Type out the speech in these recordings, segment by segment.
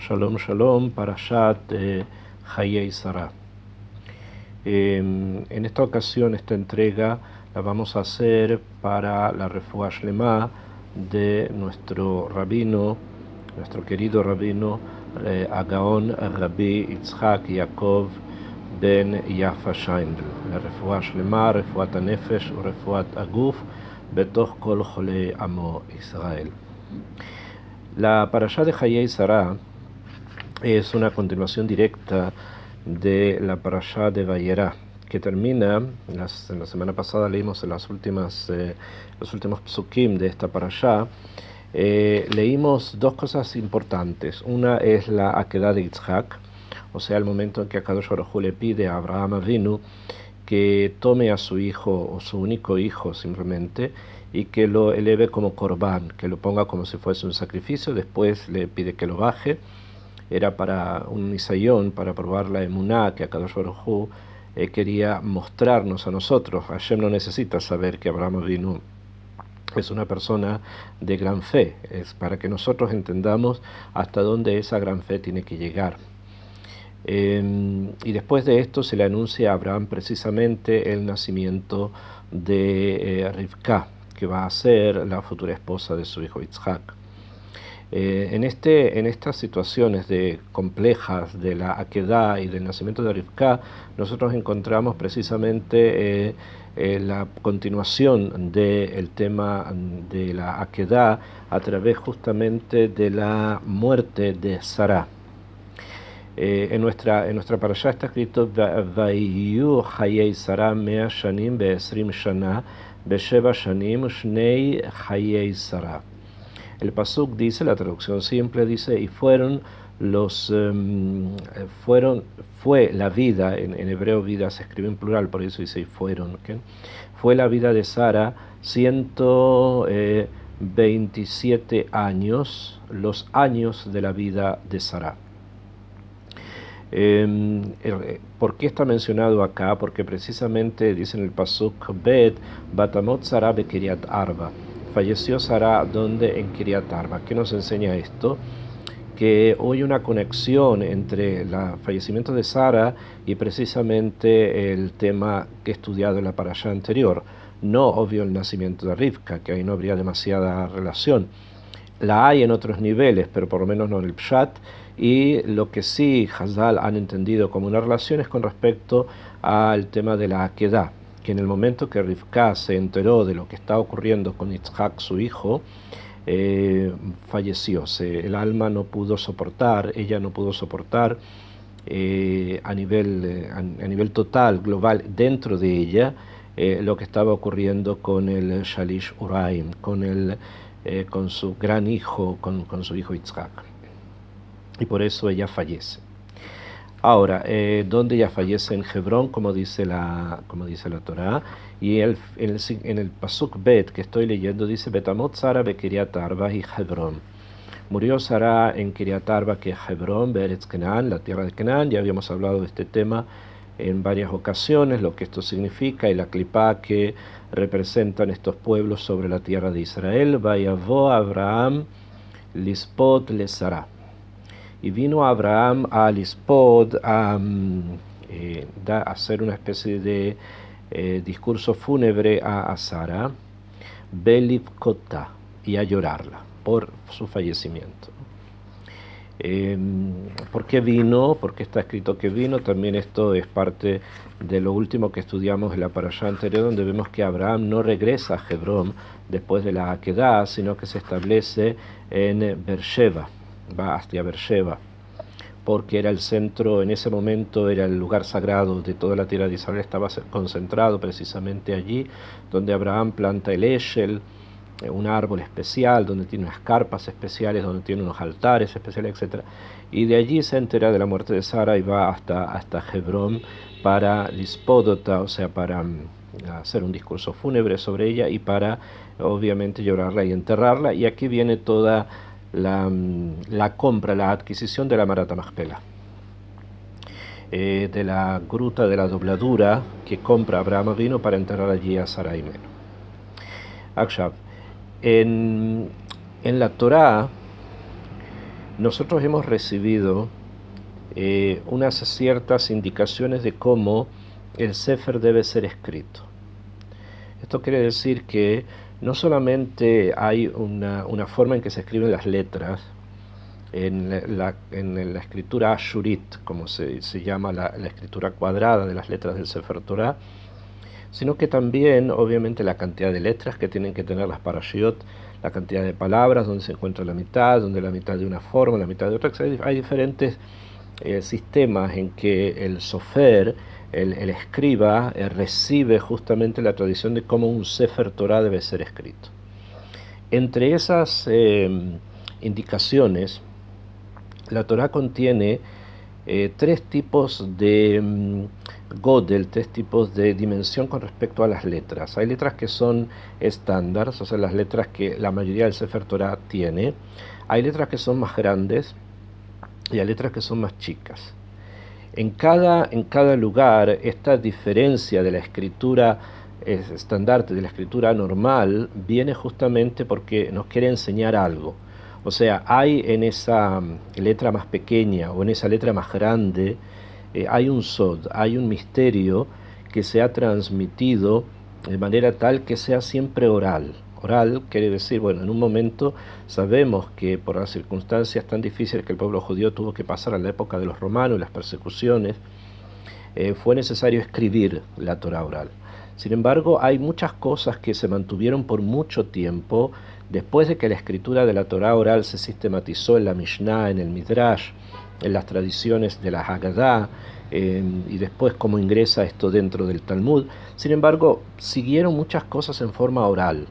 Shalom Shalom, Parashat Hayei Sarah. En esta ocasión, esta entrega la vamos a hacer para la Refuá Shlema de nuestro rabino, nuestro querido rabino Agaon Rabbi Yitzhak Yaakov ben Yafa Shaindl. La Refuá Shlema, Refuat HaNefesh o Refuat Aguf, Betoch Kol Chole Amo Israel. La Parashat de Hayei Sarah es una continuación directa de la Parashá de Vayera, que termina, en la semana pasada leímos en los últimos psukim de esta Parashá, leímos dos cosas importantes. Una es la Akedah de Yitzhak, o sea, el momento en que Akadosh Baruj Hu le pide a Abraham Avinu que tome a su hijo, o su único hijo simplemente, y que lo eleve como corbán, que lo ponga como si fuese un sacrificio. Después le pide que lo baje. Era para un nisayón, para probar la emuná que Akadosh Baruj Hu quería mostrarnos a nosotros. Hashem no necesita saber que Abraham Avinu es una persona de gran fe, es para que nosotros entendamos hasta dónde esa gran fe tiene que llegar. Y después de esto se le anuncia a Abraham precisamente el nacimiento de Rivka, que va a ser la futura esposa de su hijo Yitzhak. En estas situaciones complejas de la Akedah y del nacimiento de Rivka, nosotros encontramos precisamente la continuación del tema de la Akedah a través justamente de la muerte de Sarah. En nuestra parashá está escrito Vayiyu Hayei Sarah mea shanim be'esrim shana be'sheva shanim shnei Hayei Sarah. El pasuk dice, la traducción simple dice, y fue la vida, en hebreo vida se escribe en plural, por eso dice y fueron, ¿okay? Fue la vida de Sara 127 años, los años de la vida de Sara. ¿Por qué está mencionado acá? Porque precisamente dice en el pasuk Bet, Batamot Sara be Kiryat Arba. Falleció Sara donde en Kiryat Arba. ¿Qué nos enseña esto? Que hoy una conexión entre el fallecimiento de Sara y precisamente el tema que he estudiado en la parashá anterior. No obvio el nacimiento de Rivka, que ahí no habría demasiada relación. La hay en otros niveles, pero por lo menos no en el Pshat. Y lo que sí Hazal han entendido como una relación es con respecto al tema de la Akedah, que en el momento que Rivka se enteró de lo que estaba ocurriendo con Yitzhak, su hijo, falleció. El alma no pudo soportar, ella no pudo soportar a nivel total, global, dentro de ella, lo que estaba ocurriendo con el Shalish Uraim, con su gran hijo, con su hijo Yitzhak. Y por eso ella fallece. Ahora, ¿dónde ella fallece? En Hebrón, como dice la Torá, y en el pasuk Bet que estoy leyendo dice Betamot Sara be Kiryat Arba y Hebrón. Murió Sara en Kiryat Arba, que es Hebrón, Be'eretz Kenan, la tierra de Kenan. Ya habíamos hablado de este tema en varias ocasiones, lo que esto significa y la clipá que representan estos pueblos sobre la tierra de Israel. Vayavo Abraham lispot le Sara. Y vino Abraham a Lispod a hacer una especie de discurso fúnebre a Sara, Belivkota, y a llorarla por su fallecimiento. ¿Por qué vino? ¿Por qué está escrito que vino? También esto es parte de lo último que estudiamos en la parashá anterior, donde vemos que Abraham no regresa a Hebrón después de la Akedah, sino que se establece en Beersheba. Va hacia Beersheba, porque era el centro, en ese momento era el lugar sagrado de toda la tierra de Israel, estaba concentrado precisamente allí, donde Abraham planta el Eshel, un árbol especial, donde tiene unas carpas especiales, donde tiene unos altares especiales, etc. Y de allí se entera de la muerte de Sara y va hasta Hebrón para Lispodota, o sea, para hacer un discurso fúnebre sobre ella y para, obviamente, llorarla y enterrarla. Y aquí viene toda la compra, la adquisición de la Marat Machpelah, de la gruta de la dobladura que compra Abraham Avinu para enterrar allí a Sara Imenu. Akshav, en la Torá nosotros hemos recibido unas ciertas indicaciones de cómo el Sefer debe ser escrito. Esto quiere decir que no solamente hay una forma en que se escriben las letras, en la escritura ashurit, como se llama la escritura cuadrada de las letras del Sefer Torah, sino que también, obviamente, la cantidad de letras que tienen que tener las parashiot, la cantidad de palabras, donde se encuentra la mitad, donde la mitad de una forma, la mitad de otra. Hay diferentes sistemas en que el sofer, el escriba, recibe justamente la tradición de cómo un Sefer Torah debe ser escrito. Entre esas indicaciones, la Torah contiene tres tipos de Godel, tres tipos de dimensión con respecto a las letras. Hay letras que son estándares, o sea, las letras que la mayoría del Sefer Torah tiene. Hay letras que son más grandes y hay letras que son más chicas. En cada lugar, esta diferencia de la escritura estandarte, de la escritura normal, viene justamente porque nos quiere enseñar algo. O sea, hay en esa letra más pequeña o en esa letra más grande, hay un sod, hay un misterio que se ha transmitido de manera tal que sea siempre oral. Oral quiere decir, bueno, en un momento sabemos que por las circunstancias tan difíciles que el pueblo judío tuvo que pasar a la época de los romanos y las persecuciones, fue necesario escribir la Torah oral. Sin embargo, hay muchas cosas que se mantuvieron por mucho tiempo después de que la escritura de la Torah oral se sistematizó en la Mishnah, en el Midrash, en las tradiciones de la Haggadah, y después cómo ingresa esto dentro del Talmud. Sin embargo, siguieron muchas cosas en forma oral.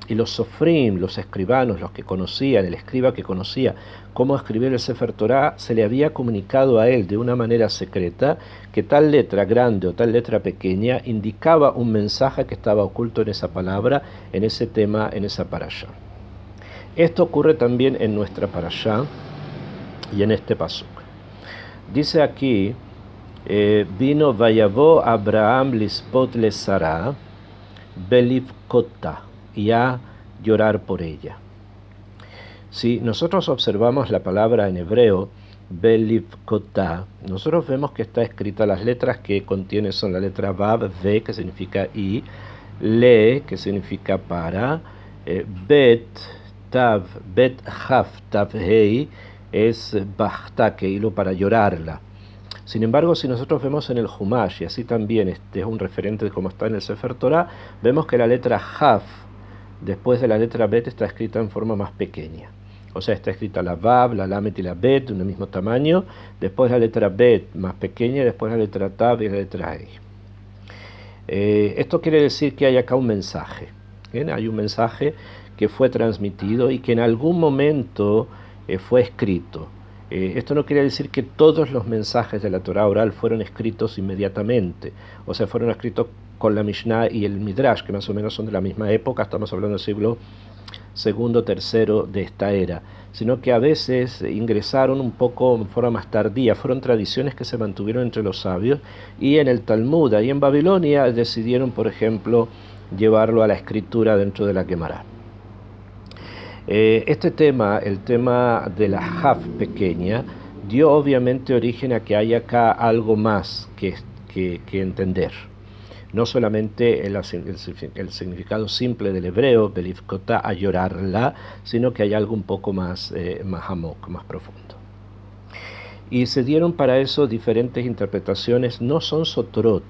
Y los sofrim, los escribanos, los que conocían, el escriba que conocía cómo escribir el Sefer Torah, se le había comunicado a él de una manera secreta que tal letra grande o tal letra pequeña indicaba un mensaje que estaba oculto en esa palabra, en ese tema, en esa parashá. Esto ocurre también en nuestra parashá y en este pasuk. Dice aquí, vino vayavó Abraham lispot le Sarah belivkota, y a llorar por ella. Si nosotros observamos la palabra en hebreo, belivkota, nosotros vemos que está escrita, las letras que contiene son la letra Vav, V, que significa y, Le, que significa para, Bet, Tav, Bet, Haf, Tav, Hei, es Bachta, que hilo para llorarla. Sin embargo, si nosotros vemos en el Humash, y así también este es un referente de cómo está en el Sefer Torah, vemos que la letra Haf, después de la letra Bet, está escrita en forma más pequeña. O sea, está escrita la Vav, la Lamet y la Bet de un mismo tamaño, después la letra Bet más pequeña, y después la letra Tav y la letra E. Esto quiere decir que hay acá un mensaje. ¿Bien? Hay un mensaje que fue transmitido y que en algún momento fue escrito. Esto no quiere decir que todos los mensajes de la Torah oral fueron escritos inmediatamente, o sea, fueron escritos con la Mishnah y el Midrash, que más o menos son de la misma época, estamos hablando del siglo segundo, tercero de esta era, sino que a veces ingresaron un poco en forma más tardía, fueron tradiciones que se mantuvieron entre los sabios, y en el Talmud, ahí en Babilonia, decidieron, por ejemplo, llevarlo a la escritura dentro de la Gemara. Este tema, el tema de la Haf pequeña, dio obviamente origen a que haya acá algo más que entender. No solamente el significado simple del hebreo, belivkota, a llorarla, sino que hay algo un poco más hamok, más profundo. Y se dieron para eso diferentes interpretaciones, no son sotrot.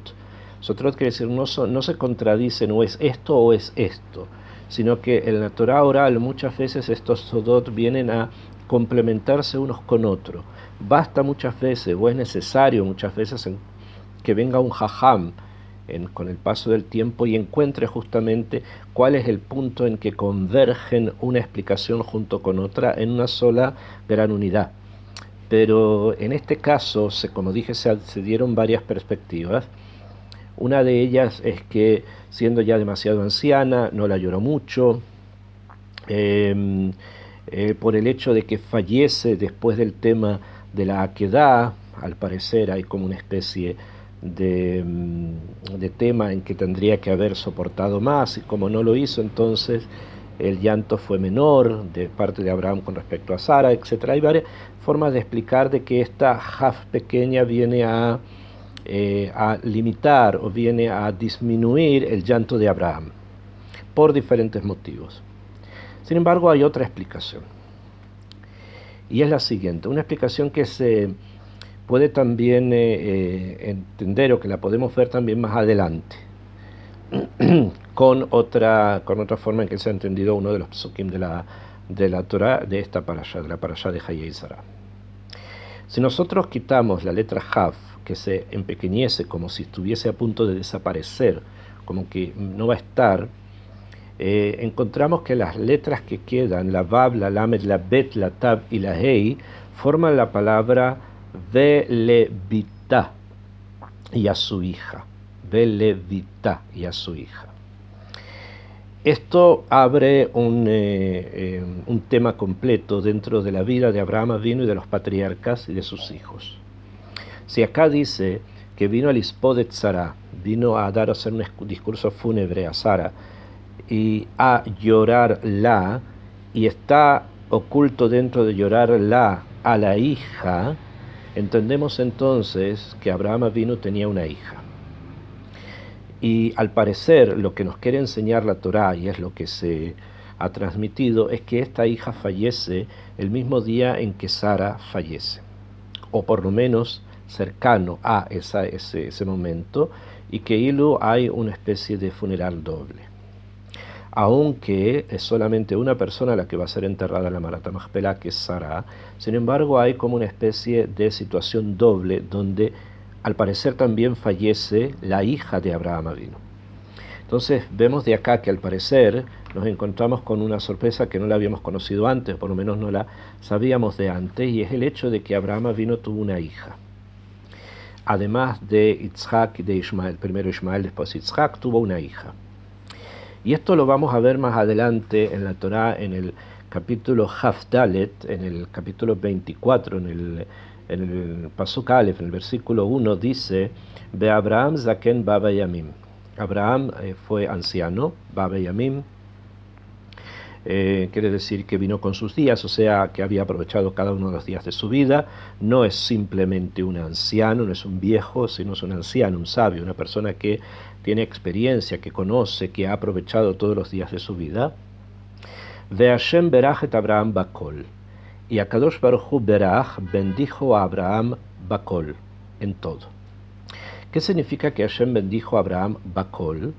Sotrot quiere decir no se contradicen, o es esto o es esto, sino que en la Torah oral muchas veces estos sodot vienen a complementarse unos con otros. Basta muchas veces, o es necesario muchas veces, que venga un jajam con el paso del tiempo y encuentre justamente cuál es el punto en que convergen una explicación junto con otra en una sola gran unidad. Pero en este caso, como dije, se dieron varias perspectivas. Una de ellas es que, siendo ya demasiado anciana, no la lloró mucho, por el hecho de que fallece después del tema de la Akedah. Al parecer hay como una especie de tema en que tendría que haber soportado más, y como no lo hizo, entonces el llanto fue menor de parte de Abraham con respecto a Sara, etc. Hay varias formas de explicar de que esta Jaf pequeña viene a limitar o viene a disminuir el llanto de Abraham por diferentes motivos. Sin embargo, hay otra explicación, y es la siguiente, una explicación que se puede también entender, o que la podemos ver también más adelante, con otra forma en que se ha entendido uno de los psukim de la Torah, de esta parashá, de la parashá de Hayei Sarah. Si nosotros quitamos la letra Jaf, que se empequeñece como si estuviese a punto de desaparecer, como que no va a estar, encontramos que las letras que quedan, la Vav, la Lamed, la Bet, la Tab y la Hei, forman la palabra Velevita y a su hija. Velevita y a su hija. Esto abre un tema completo dentro de la vida de Abraham Avinu y de los patriarcas y de sus hijos. Si acá dice que vino al Ispodet Sarah, vino a dar a hacer un discurso fúnebre a Sara y a llorarla, y está oculto dentro de llorarla a la hija, entendemos entonces que Abraham Avinu tenía una hija. Y al parecer lo que nos quiere enseñar la Torá, y es lo que se ha transmitido, es que esta hija fallece el mismo día en que Sara fallece, o por lo menos cercano a ese momento, y que hay una especie de funeral doble. Aunque es solamente una persona la que va a ser enterrada en la Marat HaMachpelah, que es Sara, sin embargo hay como una especie de situación doble donde al parecer también fallece la hija de Abraham Avinu. Entonces vemos de acá que al parecer nos encontramos con una sorpresa que no la habíamos conocido antes, por lo menos no la sabíamos de antes, y es el hecho de que Abraham Avinu tuvo una hija. Además de Yitzhak y de Ismael, primero Ismael, después Yitzhak, tuvo una hija. Y esto lo vamos a ver más adelante en la Torá, en el capítulo Hafdalet, en el capítulo 24, en el Pasuk Aleph, en el versículo 1, dice: Be Abraham Zaken Baba Yamim. Abraham fue anciano, Baba Yamim, quiere decir que vino con sus días, o sea, que había aprovechado cada uno de los días de su vida. No es simplemente un anciano, no es un viejo, sino es un anciano, un sabio, una persona que tiene experiencia, que conoce, que ha aprovechado todos los días de su vida. Ve Hashem berachet Abraham bakol. Y Akadosh Baruj Hu berach bendijo a Abraham bakol, en todo. ¿Qué significa que Hashem bendijo a Abraham bakol?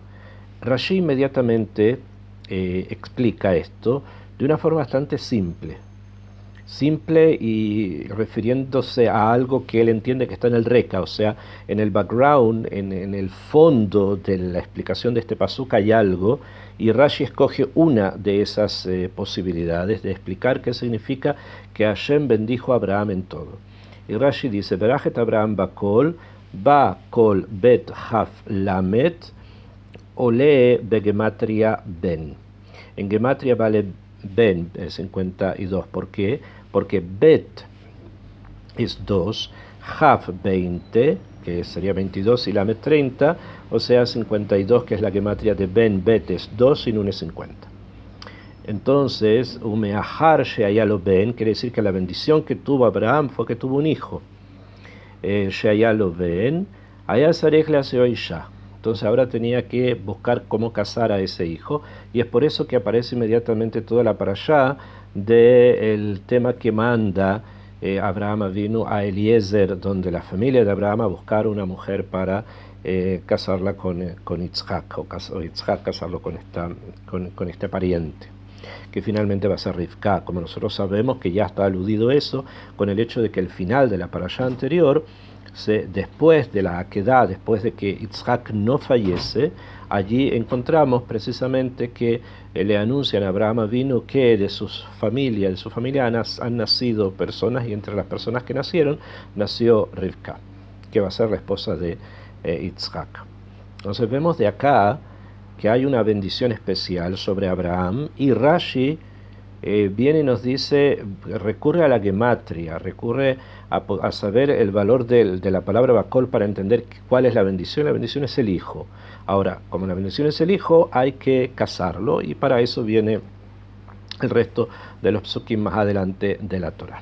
Rashi inmediatamente explica esto de una forma bastante simple y refiriéndose a algo que él entiende que está en el Reka, o sea, en el background, en el fondo de la explicación de este pasuk hay algo, y Rashi escoge una de esas posibilidades de explicar qué significa que Hashem bendijo a Abraham en todo. Y Rashi dice: Berachet Abraham bakol, ba kol bet haf lamet, ole begematria ben. En gematria vale ben 52. ¿Por qué? Porque bet es 2, haf 20, que sería 22, y lamet 30, o sea 52, que es la gematria de ben. Bet es 2 y nun es 50. Entonces, umeahar sheayalo ben, quiere decir que la bendición que tuvo Abraham fue que tuvo un hijo. Sheayalo ben, allá sarech le hace oisha. Entonces ahora tenía que buscar cómo casar a ese hijo, y es por eso que aparece inmediatamente toda la parashá del tema que manda Abraham Avinu a Eliezer, donde la familia de Abraham a buscar una mujer para casarla con Yitzhak, o Yitzhak casarlo con este pariente, que finalmente va a ser Rivka. Como nosotros sabemos que ya está aludido eso con el hecho de que el final de la parashá anterior, después de la Akedah, después de que Yitzhak no fallece, allí encontramos precisamente que le anuncian a Abraham Avinu que de su familia han nacido personas, y entre las personas que nacieron nació Rivka, que va a ser la esposa de Yitzhak. Entonces vemos de acá que hay una bendición especial sobre Abraham, y Rashi viene y nos dice, recurre a la gematria, recurre a saber el valor de la palabra bakol para entender cuál es la bendición. La bendición es el hijo. Ahora, como la bendición es el hijo, hay que casarlo, y para eso viene el resto de los psukim más adelante de la Torah.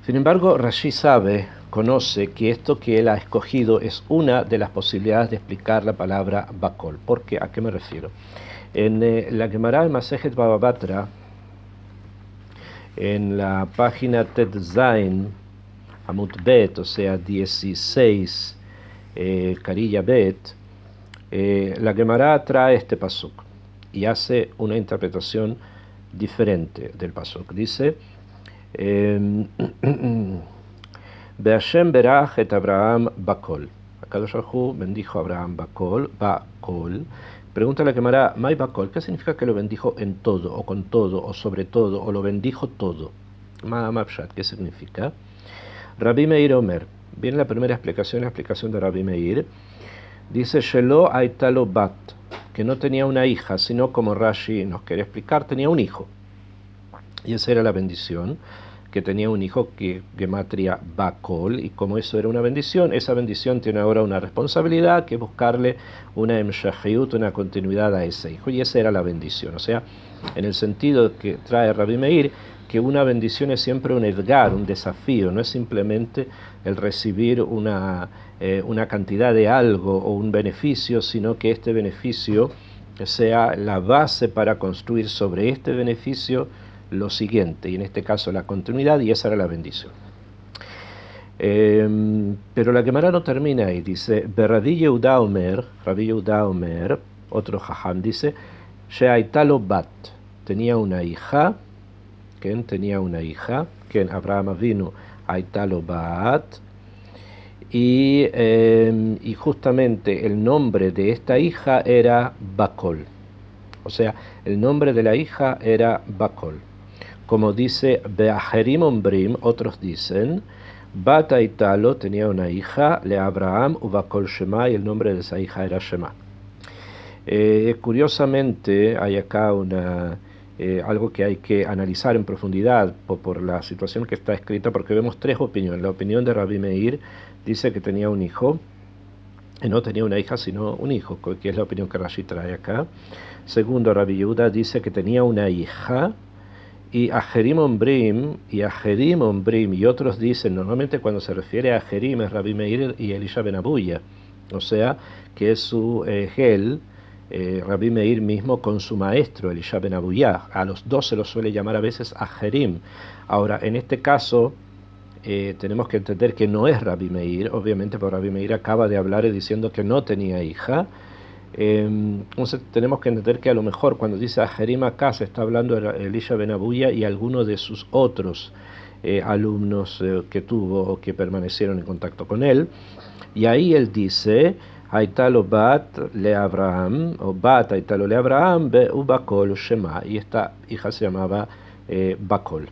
Sin embargo, Rashi conoce que esto que él ha escogido es una de las posibilidades de explicar la palabra Bakol. ¿Por qué? ¿A qué me refiero? En la Gemara de Masejet Baba Batra, en la página Tet Zain, Amut Bet, o sea 16, Karilla Bet, la Gemara trae este pasuk y hace una interpretación diferente del pasuk. Dice: Be'Hashem berach et Abraham bakol. Akadosh Baruj Hu bendijo a Abraham bakol. Pregunta la Gemara: ¿May bakol? ¿Qué significa que lo bendijo en todo, o con todo, o sobre todo, o lo bendijo todo? Ma'amapshat, ¿qué significa? Rabbi Meir Omer. Viene la primera explicación, la explicación de Rabbi Meir. Dice: Shelo aitalo bat, que no tenía una hija, sino, como Rashi nos quiere explicar, tenía un hijo. Y esa era la bendición, que tenía un hijo que gematria bakol, y como eso era una bendición, esa bendición tiene ahora una responsabilidad, que es buscarle una emshahiyut, una continuidad a ese hijo, y esa era la bendición. O sea, en el sentido que trae Rabbi Meir, que una bendición es siempre un edgar, un desafío, no es simplemente el recibir una cantidad de algo o un beneficio, sino que este beneficio sea la base para construir sobre este beneficio lo siguiente, y en este caso la continuidad, y esa era la bendición. Pero la Gemara no termina ahí, dice: Rabbi Yehuda Omer, otro jajam, dice: Sheaitalo bat, tenía una hija, ¿quién tenía una hija? ¿Quién? Abraham Avinu, Aitalo bat, y justamente el nombre de esta hija era Bakol, o sea, el nombre de la hija era Bakol. Como dice Be'acherim Ombrim, otros dicen: Bat Aitalo tenía una hija, le Abraham Ubakol Shema, y el nombre de esa hija era Shema. Curiosamente, hay acá algo que hay que analizar en profundidad por la situación que está escrita, porque vemos tres opiniones. La opinión de Rabbi Meir dice que tenía un hijo, y no tenía una hija sino un hijo, que es la opinión que Rashi trae acá. Segundo, Rabbi Yehuda dice que tenía una hija, y Ajerim Ombrim y otros dicen, normalmente cuando se refiere a Ajerim es Rabbi Meir y Elisha ben Abuya, o sea que es su gel, Rabbi Meir mismo con su maestro Elisha ben Abuya. A los dos se los suele llamar a veces Ajerim. Ahora, en este caso tenemos que entender que no es Rabbi Meir, obviamente, porque Rabbi Meir acaba de hablar diciendo que no tenía hija. Entonces tenemos que entender que a lo mejor cuando dice Ajerim acá se está hablando de Elisha ben Abuya y algunos de sus otros alumnos que tuvo o que permanecieron en contacto con él, y ahí él dice: Aitalo bat le Abraham, o bat Aitalo le Abraham be ubakol Shema, y esta hija se llamaba Bakol.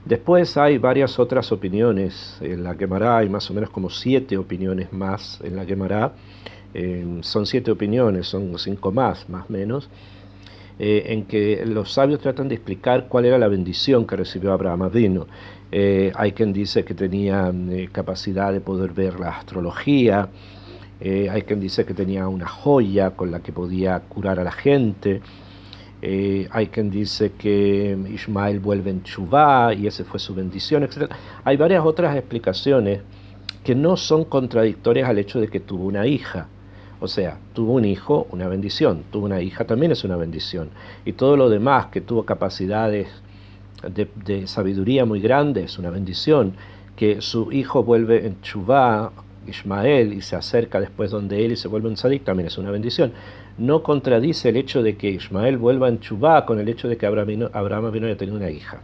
Después hay varias otras opiniones en la Gemara, hay más o menos como 7 opiniones más en la Gemara. Son 7 opiniones, son 5 más o menos, en que los sabios tratan de explicar cuál era la bendición que recibió Abraham Avinu. Hay quien dice que tenía capacidad de poder ver la astrología, hay quien dice que tenía una joya con la que podía curar a la gente, hay quien dice que Ismael vuelve en Teshuvá y esa fue su bendición, etc. Hay varias otras explicaciones que no son contradictorias al hecho de que tuvo una hija. O sea, tuvo un hijo, una bendición; tuvo una hija, también es una bendición. Y todo lo demás, que tuvo capacidades de sabiduría muy grandes, una bendición. Que su hijo vuelve en Teshuvá, Ismael, y se acerca después donde él y se vuelve un tzadik, también es una bendición. No contradice el hecho de que Ismael vuelva en Teshuvá con el hecho de que Abraham vino a tener una hija.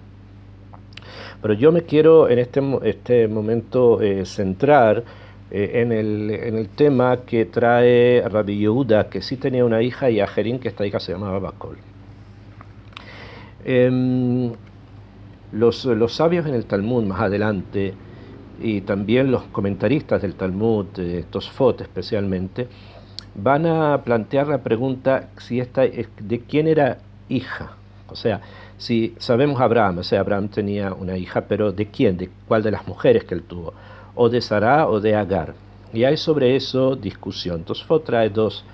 Pero yo me quiero en este momento centrar en el tema que trae Rabbi Yehuda, que sí tenía una hija, y Ajerim, que esta hija se llamaba Bakol. Los sabios en el Talmud más adelante, y también los comentaristas del Talmud, Tosfot especialmente, van a plantear la pregunta si de quién era hija. O sea, si sabemos Abraham, o sea, Abraham tenía una hija, pero ¿de quién? ¿De cuál de las mujeres que él tuvo? ¿O de Sará o de Agar? Y hay sobre eso discusión. Tosfot trae dos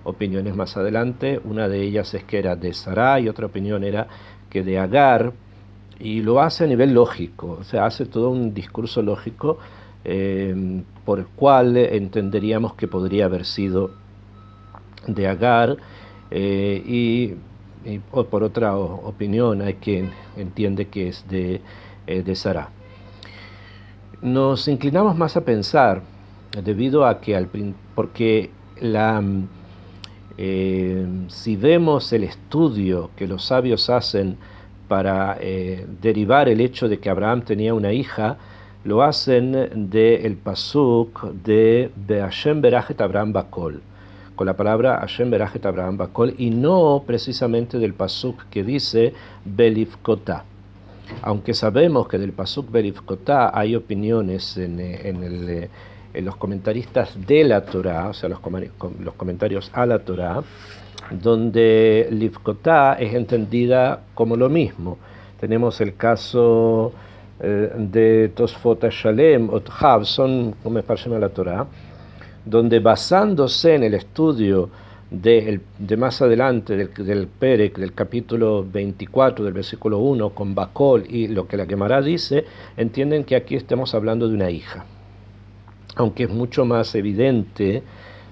opiniones más adelante. Una de ellas es que era de Sará y otra opinión era que de Agar, y lo hace a nivel lógico, o sea, hace todo un discurso lógico por el cual entenderíamos que podría haber sido de Agar, y por otra opinión hay quien entiende que es de Sará. Nos inclinamos más a pensar, debido a que porque si vemos el estudio que los sabios hacen para derivar el hecho de que Abraham tenía una hija, lo hacen del pasuk de Hashem berachet Abraham bakol, con la palabra Hashem berachet Abraham bakol, y no precisamente del pasuk que dice belifkotá. Aunque sabemos que del pasuk belifkotá hay opiniones en los comentaristas de la Torá, o sea, los comentarios a la Torá, donde Lifkotá es entendida como lo mismo. Tenemos el caso de Tosfot Shalem o Tchav, son como expresión a la Torá, donde basándose en el estudio de más adelante del Perek, del capítulo 24, del versículo 1, con Bakol y lo que la Gemara dice, entienden que aquí estamos hablando de una hija. Aunque es mucho más evidente,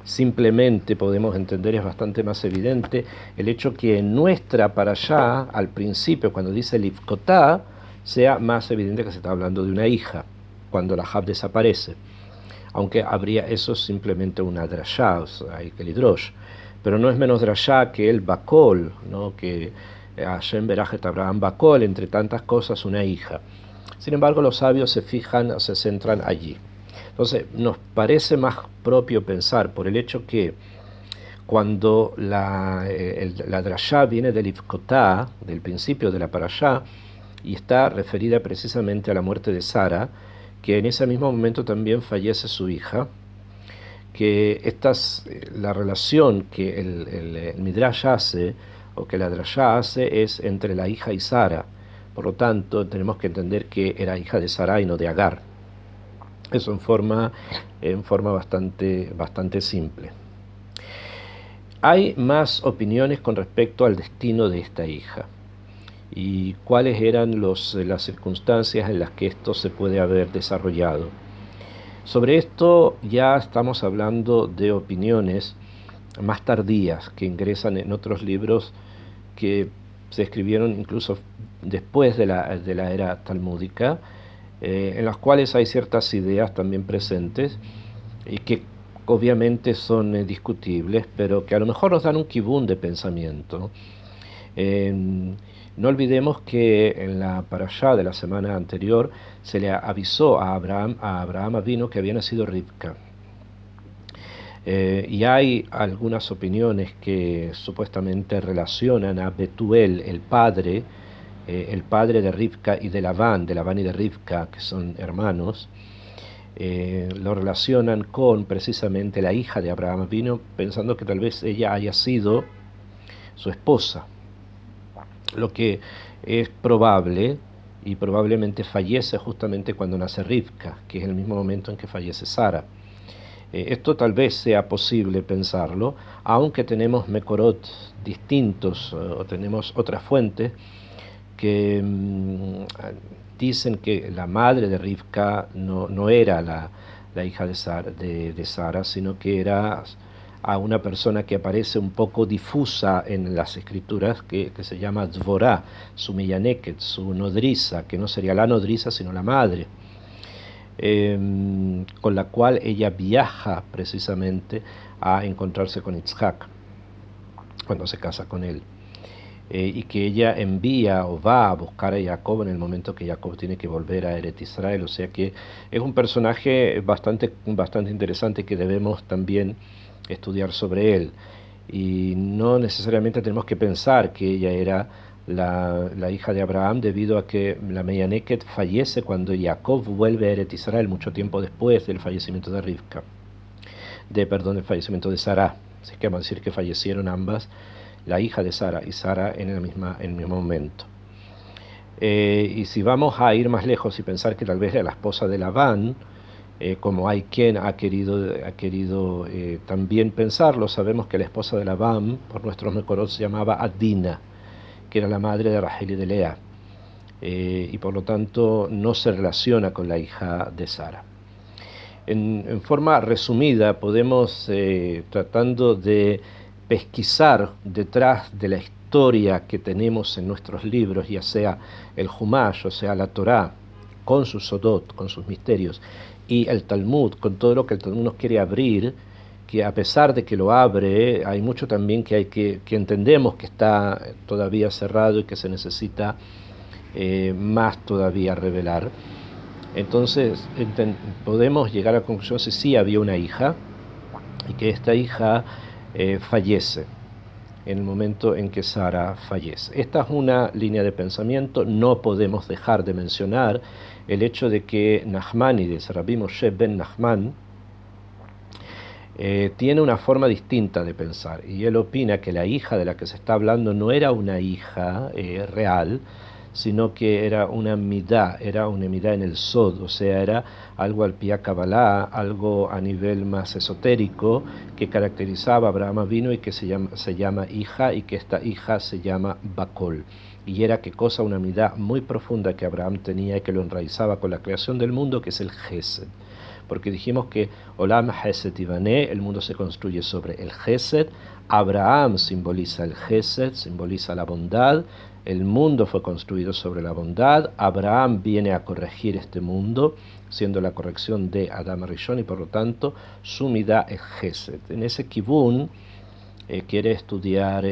simplemente podemos entender, es bastante más evidente el hecho que en nuestra parashá, al principio, cuando dice Lifkotá, sea más evidente que se está hablando de una hija, cuando la Jab desaparece. Aunque habría eso simplemente una drashá, o sea, hay que lidrosh. Pero no es menos drashá que el Bakol, ¿no? Que Hashem berachet Abraham Bakol, entre tantas cosas, una hija. Sin embargo, los sabios se fijan, se centran allí. Entonces, nos parece más propio pensar, por el hecho que cuando la drashá viene del Ifkotá, del principio de la parashá, y está referida precisamente a la muerte de Sara, que en ese mismo momento también fallece su hija, que la relación que el Midrash hace, o que la drashá hace, es entre la hija y Sara. Por lo tanto, tenemos que entender que era hija de Sara y no de Agar. Eso en forma bastante simple. Hay más opiniones con respecto al destino de esta hija y cuáles eran las circunstancias en las que esto se puede haber desarrollado. Sobre esto ya estamos hablando de opiniones más tardías que ingresan en otros libros que se escribieron incluso después de la era talmúdica, en las cuales hay ciertas ideas también presentes y que obviamente son discutibles, pero que a lo mejor nos dan un kibún de pensamiento. No olvidemos que en la parashá de la semana anterior se le avisó a Abraham Avinu que había nacido Rivka. Y hay algunas opiniones que supuestamente relacionan a Betuel, el padre de Rivka y de Labán y de Rivka, que son hermanos, lo relacionan con precisamente la hija de Abraham Avinu, pensando que tal vez ella haya sido su esposa, lo que es probable, y probablemente fallece justamente cuando nace Rivka, que es el mismo momento en que fallece Sara. Esto tal vez sea posible pensarlo, aunque tenemos mekorot distintos, o tenemos otras fuentes que dicen que la madre de Rivka no era la hija de Sara, sino que era a una persona que aparece un poco difusa en las escrituras, que se llama Dvorá, su Millaneket, su nodriza, que no sería la nodriza sino la madre, con la cual ella viaja precisamente a encontrarse con Yitzhak cuando se casa con él. Y que ella envía o va a buscar a Jacob en el momento que Jacob tiene que volver a Eretz Israel. O sea que es un personaje bastante interesante que debemos también estudiar sobre él. Y no necesariamente tenemos que pensar que ella era la hija de Abraham, debido a que la Meyaneket fallece cuando Jacob vuelve a Eretz Israel, mucho tiempo después del fallecimiento de Rivka, del fallecimiento de Sará. Así que vamos a decir que fallecieron ambas, la hija de Sara y Sara en el mismo momento. Y si vamos a ir más lejos y pensar que tal vez era la esposa de Labán, como hay quien ha querido también pensarlo. Sabemos que la esposa de Labán, por nuestros Mekorot, se llamaba Adina, que era la madre de Rachel y de Lea, y por lo tanto no se relaciona con la hija de Sara. En forma resumida, podemos, tratando de pesquisar detrás de la historia que tenemos en nuestros libros, ya sea el Humash, o sea la Torá, con sus sodot, con sus misterios, y el Talmud, con todo lo que el Talmud nos quiere abrir, que a pesar de que lo abre, hay mucho también que entendemos que está todavía cerrado y que se necesita más todavía revelar. Entonces podemos llegar a la conclusión que sí había una hija y que esta hija fallece en el momento en que Sara fallece. Esta es una línea de pensamiento. No podemos dejar de mencionar el hecho de que Nachmanides, Rabbi Moshe ben Nachman, tiene una forma distinta de pensar, y él opina que la hija de la que se está hablando no era una hija real, sino que era una midá en el sod, o sea, era algo al pia Kabbalah, algo a nivel más esotérico, que caracterizaba a Abraham Avinu y que se llama hija, y que esta hija se llama Bakol. Y era que cosa, una midá muy profunda que Abraham tenía y que lo enraizaba con la creación del mundo, que es el Gesed. Porque dijimos que Olam Hesed Ibané, el mundo se construye sobre el Gesed. Abraham simboliza el Gesed, simboliza la bondad. El mundo fue construido sobre la bondad. Abraham viene a corregir este mundo, siendo la corrección de Adam Rishon, y por lo tanto su midá es Gesed. En ese kibun quiere estudiar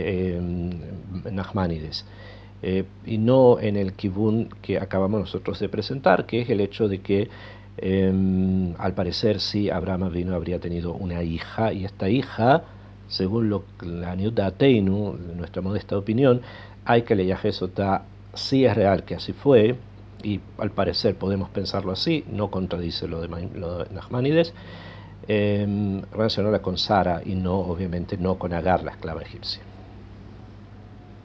Nachmanides. Y no en el kibun que acabamos nosotros de presentar, que es el hecho de que al parecer sí, Abraham Avinu habría tenido una hija, y esta hija, según la Niudateinu, nuestra modesta opinión, hay que leer Jesotá, sí es real que así fue, y al parecer podemos pensarlo así, no contradice lo de Nachmanides, relacionarla con Sara y no, obviamente, no con Agar, la esclava egipcia.